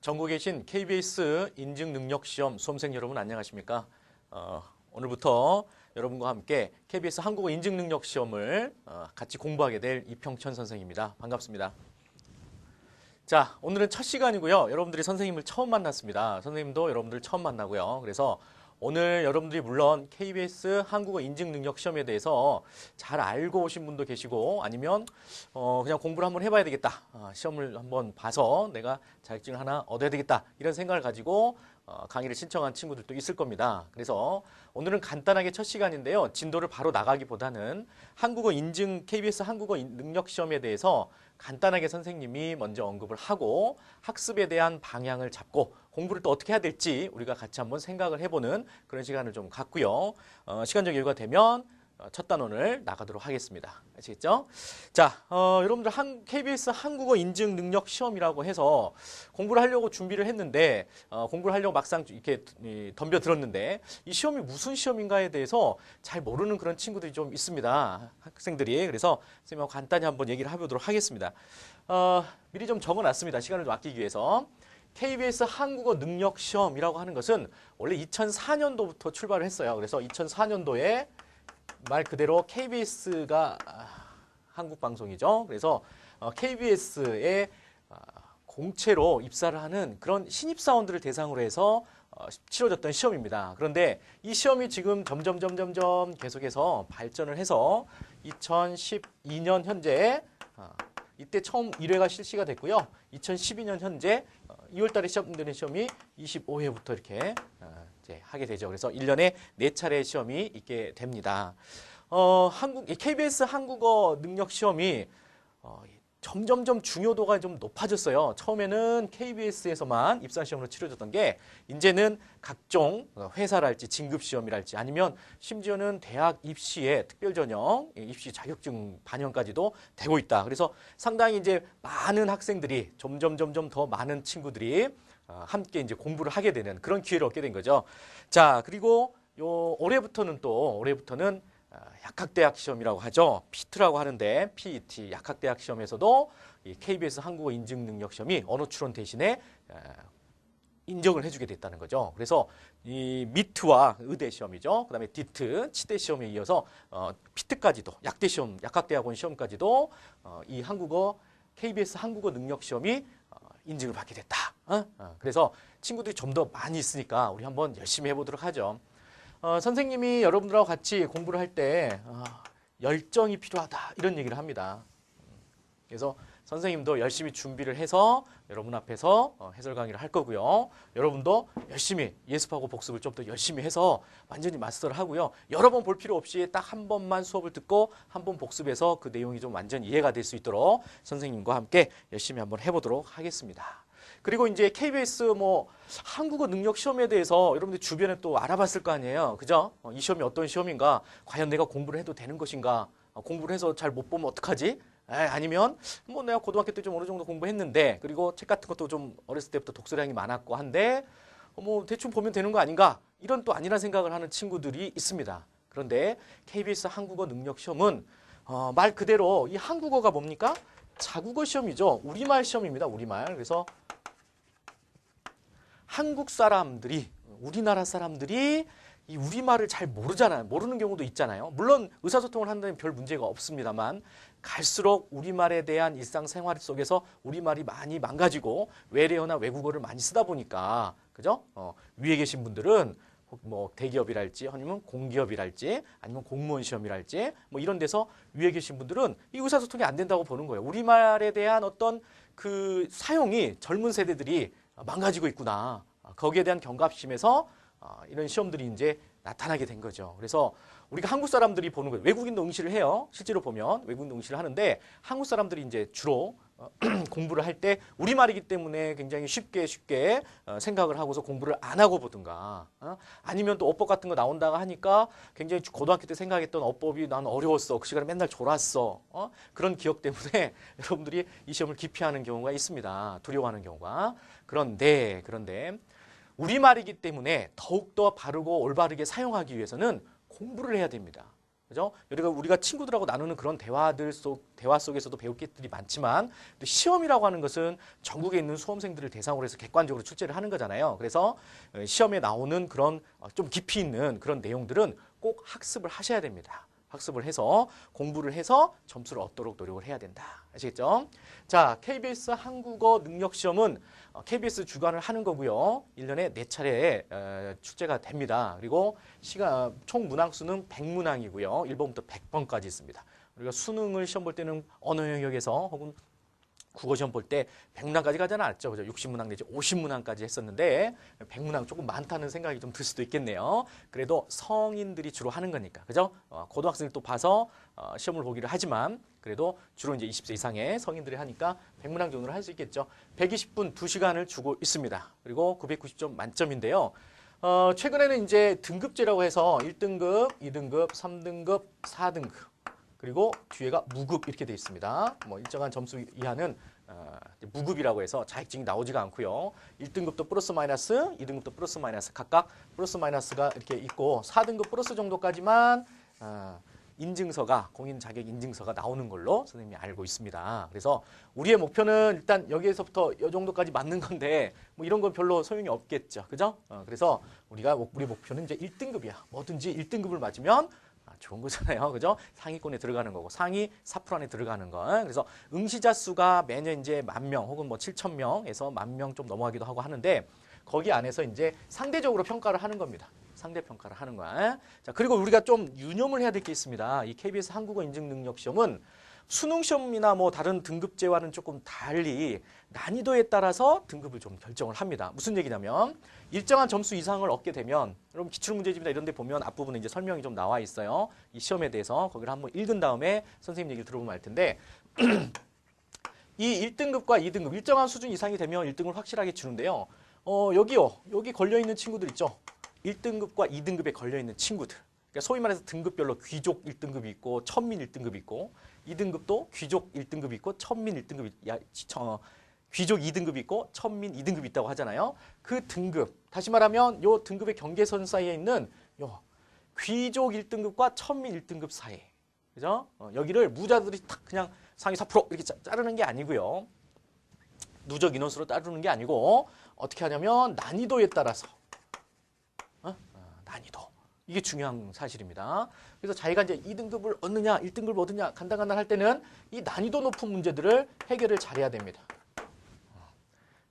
전국에 계신 KBS 인증능력시험 수험생 여러분 안녕하십니까? 오늘부터 여러분과 함께 KBS 한국어 인증능력시험을 같이 공부하게 될 이평천 선생입니다. 반갑습니다. 자, 오늘은 첫 시간이고요. 여러분들이 선생님을 처음 만났습니다. 선생님도 여러분들 처음 만나고요. 그래서 오늘 여러분들이 물론 KBS 한국어 인증능력시험에 대해서 잘 알고 오신 분도 계시고 아니면 그냥 공부를 한번 해봐야 되겠다. 시험을 한번 봐서 내가 자격증을 하나 얻어야 되겠다. 이런 생각을 가지고 강의를 신청한 친구들도 있을 겁니다. 그래서 오늘은 간단하게 첫 시간인데요. 진도를 바로 나가기보다는 한국어 인증 KBS 한국어 능력시험에 대해서 간단하게 선생님이 먼저 언급을 하고 학습에 대한 방향을 잡고 공부를 또 어떻게 해야 될지 우리가 같이 한번 생각을 해보는 그런 시간을 좀 갖고요. 시간적 여유가 되면 첫 단원을 나가도록 하겠습니다. 아시겠죠? 자, 여러분들 KBS 한국어 인증 능력 시험이라고 해서 공부를 하려고 준비를 했는데 공부를 하려고 막상 이렇게 덤벼들었는데 이 시험이 무슨 시험인가에 대해서 잘 모르는 그런 친구들이 좀 있습니다. 학생들이. 그래서 선생님하고 간단히 한번 얘기를 해보도록 하겠습니다. 미리 좀 적어놨습니다. 시간을 좀 아끼기 위해서. KBS 한국어 능력 시험이라고 하는 것은 원래 2004년도부터 출발을 했어요. 그래서 2004년도에 말 그대로 KBS가 한국 방송이죠. 그래서 KBS에 공채로 입사를 하는 그런 신입사원들을 대상으로 해서 치러졌던 시험입니다. 그런데 이 시험이 지금 점점 계속해서 발전을 해서 2012년 현재 이때 처음 1회가 실시가 됐고요. 2012년 현재 2월 달에 시작되는 시험이 25회부터 이렇게 이제 하게 되죠. 그래서 1년에 4차례 시험이 있게 됩니다. KBS 한국어 능력 시험이 점점점 중요도가 좀 높아졌어요. 처음에는 KBS에서만 입사시험으로 치러졌던 게 이제는 각종 회사랄지 진급시험이랄지 아니면 심지어는 대학 입시의 특별전형, 입시 자격증 반영까지도 되고 있다. 그래서 상당히 이제 많은 학생들이 점점 더 많은 친구들이 함께 이제 공부를 하게 되는 그런 기회를 얻게 된 거죠. 자, 그리고 올해부터는 약학대학 시험이라고 하죠. PET라고 하는데 PET 약학대학 시험에서도 이 KBS 한국어 인증능력 시험이 언어 추론 대신에 인정을 해주게 됐다는 거죠. 그래서 이 미트와 의대 시험이죠. 그다음에 디트 치대 시험에 이어서 PET까지도 약대 시험, 약학대학원 시험까지도 이 KBS 한국어 능력 시험이 인증을 받게 됐다. 그래서 친구들이 좀 더 많이 있으니까 우리 한번 열심히 해보도록 하죠. 선생님이 여러분들하고 같이 공부를 할 때 열정이 필요하다 이런 얘기를 합니다. 그래서 선생님도 열심히 준비를 해서 여러분 앞에서 해설 강의를 할 거고요. 여러분도 열심히 예습하고 복습을 좀 더 열심히 해서 완전히 마스터를 하고요. 여러 번 볼 필요 없이 딱 한 번만 수업을 듣고 한 번 복습해서 그 내용이 좀 완전히 이해가 될 수 있도록 선생님과 함께 열심히 한번 해보도록 하겠습니다. 그리고 이제 KBS 한국어 능력 시험에 대해서 여러분들 주변에 또 알아봤을 거 아니에요. 그죠? 이 시험이 어떤 시험인가? 과연 내가 공부를 해도 되는 것인가? 공부를 해서 잘 못 보면 어떡하지? 아니면 내가 고등학교 때 좀 어느 정도 공부했는데 그리고 책 같은 것도 좀 어렸을 때부터 독서량이 많았고 한데 대충 보면 되는 거 아닌가? 이런 또 아니란 생각을 하는 친구들이 있습니다. 그런데 KBS 한국어 능력 시험은 말 그대로 이 한국어가 뭡니까? 자국어 시험이죠. 우리말 시험입니다. 우리말. 그래서 한국 사람들이, 우리나라 사람들이 이 우리말을 잘 모르잖아요. 모르는 경우도 있잖아요. 물론 의사소통을 한다면 별 문제가 없습니다만 갈수록 우리말에 대한 일상생활 속에서 우리말이 많이 망가지고 외래어나 외국어를 많이 쓰다 보니까 그죠? 위에 계신 분들은 대기업이랄지 아니면 공기업이랄지 아니면 공무원 시험이랄지 이런 데서 위에 계신 분들은 이 의사소통이 안 된다고 보는 거예요. 우리말에 대한 어떤 그 사용이 젊은 세대들이 망가지고 있구나. 거기에 대한 경각심에서 이런 시험들이 이제 나타나게 된 거죠. 그래서 우리가 한국 사람들이 보는 거예요. 외국인도 응시를 해요. 실제로 보면 외국인도 응시를 하는데 한국 사람들이 이제 주로 공부를 할 때 우리말이기 때문에 굉장히 쉽게 생각을 하고서 공부를 안 하고 보든가 아니면 또 어법 같은 거 나온다고 하니까 굉장히 고등학교 때 생각했던 어법이 난 어려웠어. 그 시간에 맨날 졸았어. 그런 기억 때문에 여러분들이 이 시험을 기피하는 경우가 있습니다. 두려워하는 경우가. 그런데 우리말이기 때문에 더욱더 바르고 올바르게 사용하기 위해서는 공부를 해야 됩니다. 그죠? 우리가 친구들하고 나누는 그런 대화 속에서도 배울 것들이 많지만 또 시험이라고 하는 것은 전국에 있는 수험생들을 대상으로 해서 객관적으로 출제를 하는 거잖아요. 그래서 시험에 나오는 그런 좀 깊이 있는 그런 내용들은 꼭 학습을 하셔야 됩니다. 학습을 해서 공부를 해서 점수를 얻도록 노력을 해야 된다. 아시겠죠? 자, KBS 한국어 능력시험은 KBS 주관을 하는 거고요. 1년에 4차례 출제가 됩니다. 그리고 총 문항수는 100문항이고요. 1번부터 100번까지 있습니다. 우리가 수능을 시험 볼 때는 언어 영역에서 혹은 국어 시험 볼 때 100문항까지 가지 않았죠. 그죠? 60문항 내지 50문항까지 했었는데 100문항 조금 많다는 생각이 좀 들 수도 있겠네요. 그래도 성인들이 주로 하는 거니까. 그죠? 고등학생을 또 봐서 시험을 보기를 하지만 그래도 주로 이제 20세 이상의 성인들이 하니까 100문항 정도를 할 수 있겠죠. 120분 2시간을 주고 있습니다. 그리고 990점 만점인데요. 최근에는 이제 등급제라고 해서 1등급, 2등급, 3등급, 4등급 그리고 뒤에가 무급 이렇게 되어 있습니다. 뭐 일정한 점수 이하는 무급이라고 해서 자격증이 나오지가 않고요. 1등급도 플러스 마이너스, 2등급도 플러스 마이너스 각각 플러스 마이너스가 이렇게 있고 4등급 플러스 정도까지만 인증서가 공인 자격 인증서가 나오는 걸로 선생님이 알고 있습니다. 그래서 우리의 목표는 일단 여기에서부터 이 정도까지 맞는 건데 뭐 이런 건 별로 소용이 없겠죠. 그죠? 그래서 우리 목표는 이제 1등급이야. 뭐든지 1등급을 맞으면 좋은 거잖아요. 그죠? 상위권에 들어가는 거고 상위 4% 안에 들어가는 거. 그래서 응시자 수가 매년 이제 10,000명 혹은 뭐 7,000명에서 10,000명 좀 넘어가기도 하고 하는데 거기 안에서 이제 상대적으로 평가를 하는 겁니다. 상대 평가를 하는 거야. 자, 그리고 우리가 좀 유념을 해야 될 게 있습니다. 이 KBS 한국어 인증 능력 시험은 수능 시험이나 뭐 다른 등급제와는 조금 달리 난이도에 따라서 등급을 좀 결정을 합니다. 무슨 얘기냐면 일정한 점수 이상을 얻게 되면 여러분 기출문제집이나 이런 데 보면 앞부분에 이제 설명이 좀 나와 있어요. 이 시험에 대해서 거기를 한번 읽은 다음에 선생님 얘기를 들어보면 알 텐데 이 1등급과 2등급 일정한 수준 이상이 되면 1등을 확실하게 주는데요. 여기 걸려있는 친구들 있죠. 1등급과 2등급에 걸려있는 친구들. 그러니까 소위 말해서 등급별로 귀족 1등급이 있고 천민 1등급이 있고 2등급도 귀족 1등급이 있고 천민 1등급이 귀족 2등급이 있고 천민 2등급이 있다고 하잖아요. 그 등급, 다시 말하면 요 등급의 경계선 사이에 있는 요 귀족 1등급과 천민 1등급 사이. 그죠? 여기를 무자들이 탁 그냥 상위 4% 이렇게 자르는 게 아니고요. 누적 인원수로 따르는 게 아니고 어떻게 하냐면 난이도에 따라서 난이도. 이게 중요한 사실입니다. 그래서 자기가 이제 2등급을 얻느냐, 1등급을 얻느냐 간당간당 할 때는 이 난이도 높은 문제들을 해결을 잘해야 됩니다.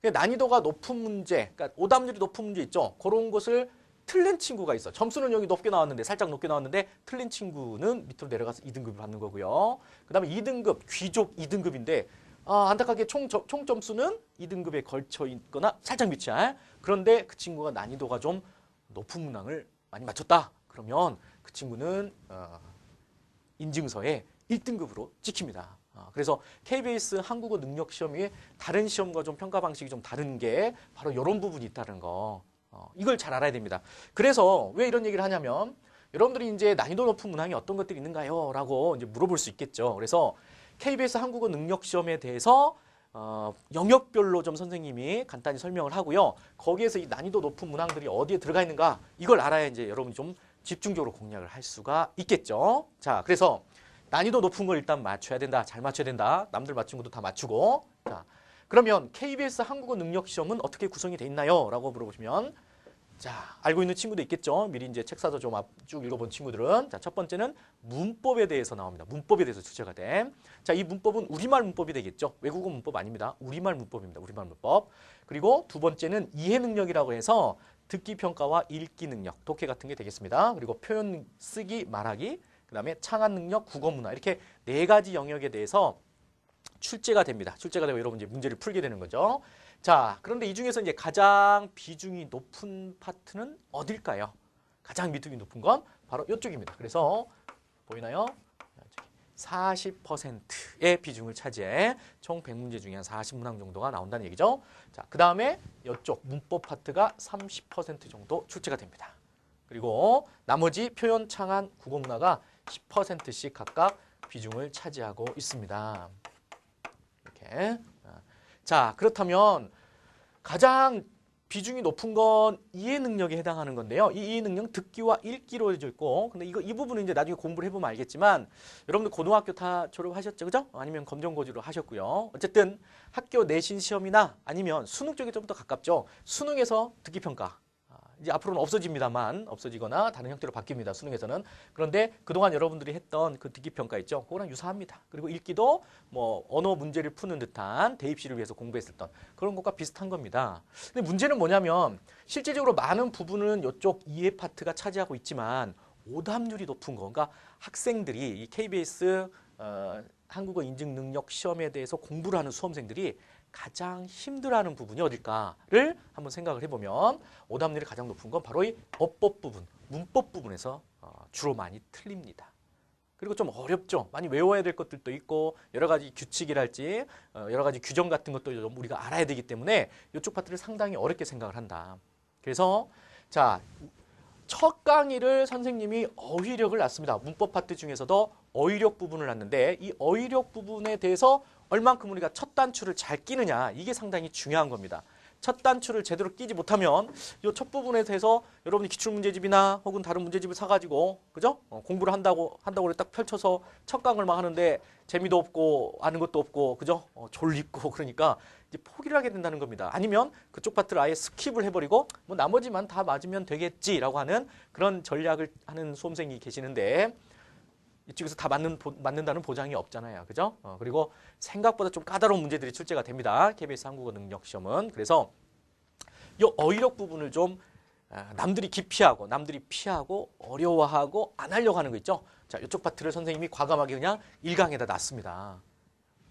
난이도가 높은 문제, 그러니까 오답률이 높은 문제 있죠. 그런 것을 틀린 친구가 있어. 점수는 여기 높게 나왔는데, 살짝 높게 나왔는데 틀린 친구는 밑으로 내려가서 2등급을 받는 거고요. 그 다음에 2등급, 귀족 2등급인데 안타깝게 총 점수는 2등급에 걸쳐 있거나 살짝 밑이야. 그런데 그 친구가 난이도가 좀 높은 문항을 많이 맞췄다. 그러면 그 친구는 인증서에 1등급으로 찍힙니다. 그래서 KBS 한국어 능력 시험이 다른 시험과 좀 평가 방식이 좀 다른 게 바로 이런 부분이 있다는 거. 이걸 잘 알아야 됩니다. 그래서 왜 이런 얘기를 하냐면 여러분들이 이제 난이도 높은 문항이 어떤 것들이 있는가요? 라고 이제 물어볼 수 있겠죠. 그래서 KBS 한국어 능력 시험에 대해서 영역별로 좀 선생님이 간단히 설명을 하고요. 거기에서 이 난이도 높은 문항들이 어디에 들어가 있는가 이걸 알아야 이제 여러분이 좀 집중적으로 공략을 할 수가 있겠죠. 자, 그래서 난이도 높은 걸 일단 맞춰야 된다. 잘 맞춰야 된다. 남들 맞춘 것도 다 맞추고. 자, 그러면 KBS 한국어 능력 시험은 어떻게 구성이 돼 있나요? 라고 물어보시면 자, 알고 있는 친구도 있겠죠. 미리 이제 책 사서 좀 쭉 읽어본 친구들은. 자, 첫 번째는 문법에 대해서 나옵니다. 문법에 대해서 출제가 돼. 자, 이 문법은 우리말 문법이 되겠죠. 외국어 문법 아닙니다. 우리말 문법입니다. 우리말 문법. 그리고 두 번째는 이해 능력이라고 해서 듣기 평가와 읽기 능력, 독해 같은 게 되겠습니다. 그리고 표현 쓰기, 말하기, 그다음에 창안 능력, 국어 문화 이렇게 4가지 영역에 대해서 출제가 됩니다. 출제가 되고 여러분 이제 문제를 풀게 되는 거죠. 자, 그런데 이 중에서 이제 가장 비중이 높은 파트는 어딜까요? 가장 비중이 높은 건 바로 이쪽입니다. 그래서 보이나요? 40%의 비중을 차지해 총 100문제 중에 한 40문항 정도가 나온다는 얘기죠. 자, 그 다음에 이쪽 문법 파트가 30% 정도 출제가 됩니다. 그리고 나머지 표현, 창안, 국어 문화가 10%씩 각각 비중을 차지하고 있습니다. 이렇게. 자, 그렇다면 가장 비중이 높은 건 이해 능력에 해당하는 건데요. 이 이해 능력 듣기와 읽기로 되어 있고, 근데 이거 이 부분은 이제 나중에 공부를 해보면 알겠지만, 여러분들 고등학교 다 졸업하셨죠, 그죠? 아니면 검정고시로 하셨고요. 어쨌든 학교 내신 시험이나 아니면 수능 쪽에 좀 더 가깝죠. 수능에서 듣기 평가. 이제 앞으로는 없어집니다만, 없어지거나 다른 형태로 바뀝니다. 수능에서는. 그런데 그동안 여러분들이 했던 그 듣기 평가 있죠. 그거랑 유사합니다. 그리고 읽기도 뭐 언어 문제를 푸는 듯한 대입시를 위해서 공부했었던 그런 것과 비슷한 겁니다. 근데 문제는 뭐냐면 실질적으로 많은 부분은 이쪽 이해 파트가 차지하고 있지만 오답률이 높은 거. 그러니까 학생들이 이 KBS 한국어 인증 능력 시험에 대해서 공부를 하는 수험생들이 가장 힘들어하는 부분이 어딜까를 한번 생각을 해보면 오답률이 가장 높은 건 바로 이 어법 부분, 문법 부분에서 주로 많이 틀립니다. 그리고 좀 어렵죠. 많이 외워야 될 것들도 있고 여러 가지 규칙이랄지 여러 가지 규정 같은 것도 좀 우리가 알아야 되기 때문에 이쪽 파트를 상당히 어렵게 생각을 한다. 그래서 자, 첫 강의를 선생님이 어휘력을 놨습니다. 문법 파트 중에서도 어휘력 부분을 놨는데 이 어휘력 부분에 대해서 얼만큼 우리가 첫 단추를 잘 끼느냐 이게 상당히 중요한 겁니다. 첫 단추를 제대로 끼지 못하면 이 첫 부분에 대해서 여러분이 기출문제집이나 혹은 다른 문제집을 사가지고 그죠? 공부를 한다고 딱 펼쳐서 첫 강을 막 하는데 재미도 없고 아는 것도 없고 그죠? 졸립고 그러니까 이제 포기를 하게 된다는 겁니다. 아니면 그쪽 파트를 아예 스킵을 해버리고 뭐 나머지만 다 맞으면 되겠지라고 하는 그런 전략을 하는 수험생이 계시는데 이쪽에서 다 맞는다는 보장이 없잖아요. 그죠? 그리고 생각보다 좀 까다로운 문제들이 출제가 됩니다. KBS 한국어 능력 시험은. 그래서 이 어휘력 부분을 좀 남들이 기피하고 남들이 피하고 어려워하고 안 하려고 하는 거 있죠? 자, 이쪽 파트를 선생님이 과감하게 그냥 1강에다 놨습니다.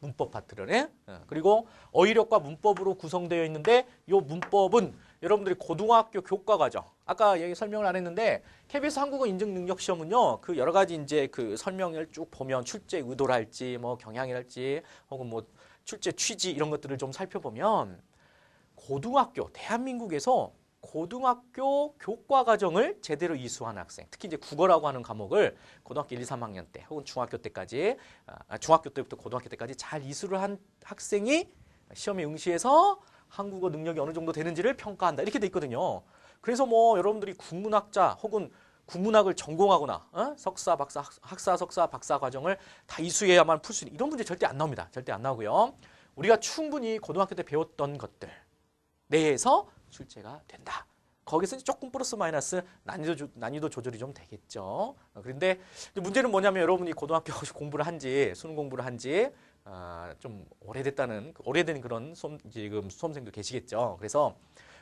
문법 파트를. 그리고 어휘력과 문법으로 구성되어 있는데 이 문법은 여러분들이 고등학교 교과 과정 아까 여기 설명을 안 했는데 KBS 한국어 인증 능력 시험은요 그 여러 가지 이제 그 설명을 쭉 보면 출제 의도랄지 뭐 경향이랄지 혹은 뭐 출제 취지 이런 것들을 좀 살펴보면 고등학교 대한민국에서 고등학교 교과 과정을 제대로 이수한 학생, 특히 이제 국어라고 하는 과목을 고등학교 1, 2, 3학년 때 혹은 중학교 때까지, 중학교 때부터 고등학교 때까지 잘 이수를 한 학생이 시험에 응시해서 한국어 능력이 어느 정도 되는지를 평가한다. 이렇게 돼 있거든요. 그래서 뭐 여러분들이 국문학자 혹은 국문학을 전공하거나 석사, 박사, 학사, 석사, 박사 과정을 다 이수해야만 풀 수 있는 이런 문제 절대 안 나옵니다. 절대 안 나오고요. 우리가 충분히 고등학교 때 배웠던 것들 내에서 출제가 된다. 거기서 조금 플러스 마이너스 난이도 조절이 좀 되겠죠. 그런데 문제는 뭐냐면 여러분이 고등학교 공부를 한지 수능 공부를 한지 좀 오래된 그런 지금 수험생도 계시겠죠. 그래서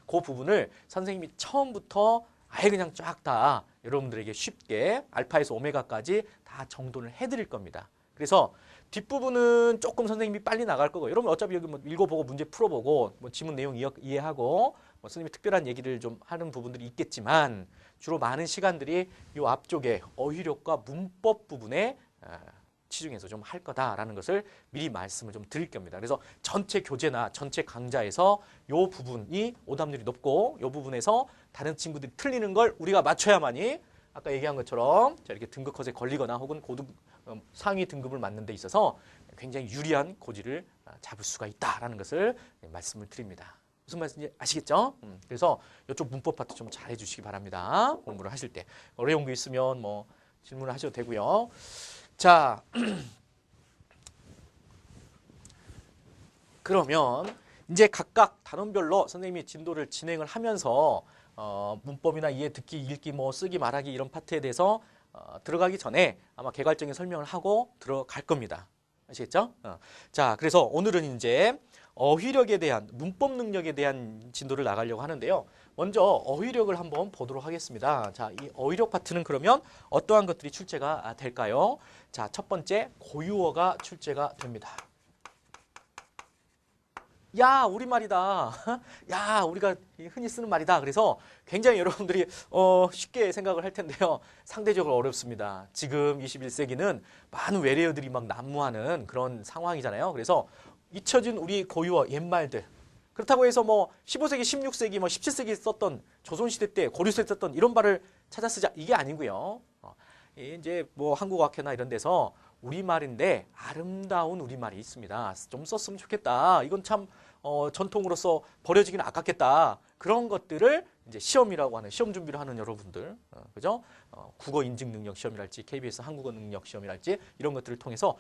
그 부분을 선생님이 처음부터 아예 그냥 쫙 다 여러분들에게 쉽게 알파에서 오메가까지 다 정돈을 해드릴 겁니다. 그래서 뒷부분은 조금 선생님이 빨리 나갈 거고 여러분 어차피 여기 뭐 읽어보고 문제 풀어보고 뭐 지문 내용 이해하고 뭐 선생님이 특별한 얘기를 좀 하는 부분들이 있겠지만 주로 많은 시간들이 이 앞쪽에 어휘력과 문법 부분에 치중해서 좀 할 거다라는 것을 미리 말씀을 좀 드릴 겁니다. 그래서 전체 교재나 전체 강좌에서 이 부분이 오답률이 높고 이 부분에서 다른 친구들이 틀리는 걸 우리가 맞춰야만이 아까 얘기한 것처럼 이렇게 등급 컷에 걸리거나 혹은 상위 등급을 맞는 데 있어서 굉장히 유리한 고지를 잡을 수가 있다라는 것을 말씀을 드립니다. 무슨 말씀인지 아시겠죠? 그래서 이쪽 문법 파트 좀 잘 해주시기 바랍니다. 공부를 하실 때. 어려운 거 있으면 뭐 질문을 하셔도 되고요. 자, 그러면 이제 각각 단원별로 선생님이 진도를 진행을 하면서 문법이나 이해, 듣기, 읽기, 뭐 쓰기, 말하기 이런 파트에 대해서 들어가기 전에 아마 개괄적인 설명을 하고 들어갈 겁니다. 아시겠죠? 자, 그래서 오늘은 이제 어휘력에 대한 문법 능력에 대한 진도를 나가려고 하는데요. 먼저 어휘력을 한번 보도록 하겠습니다. 자, 이 어휘력 파트는 그러면 어떠한 것들이 출제가 될까요? 자, 첫 번째 고유어가 출제가 됩니다. 야, 우리말이다. 야, 우리가 흔히 쓰는 말이다. 그래서 굉장히 여러분들이 쉽게 생각을 할 텐데요. 상대적으로 어렵습니다. 지금 21세기는 많은 외래어들이 막 난무하는 그런 상황이잖아요. 그래서 잊혀진 우리 고유어, 옛말들. 그렇다고 해서 뭐 15세기, 16세기, 뭐 17세기 썼던 조선시대 때, 고려시대 썼던 이런 말을 찾아 쓰자. 이게 아니고요. 이제 뭐 한국어학회나 이런 데서 우리말인데 아름다운 우리말이 있습니다. 좀 썼으면 좋겠다. 이건 참 전통으로서 버려지기는 아깝겠다. 그런 것들을 이제 시험이라고 하는 시험 준비를 하는 여러분들, 그죠? 국어 인증 능력 시험이랄지 KBS 한국어 능력 시험이랄지 이런 것들을 통해서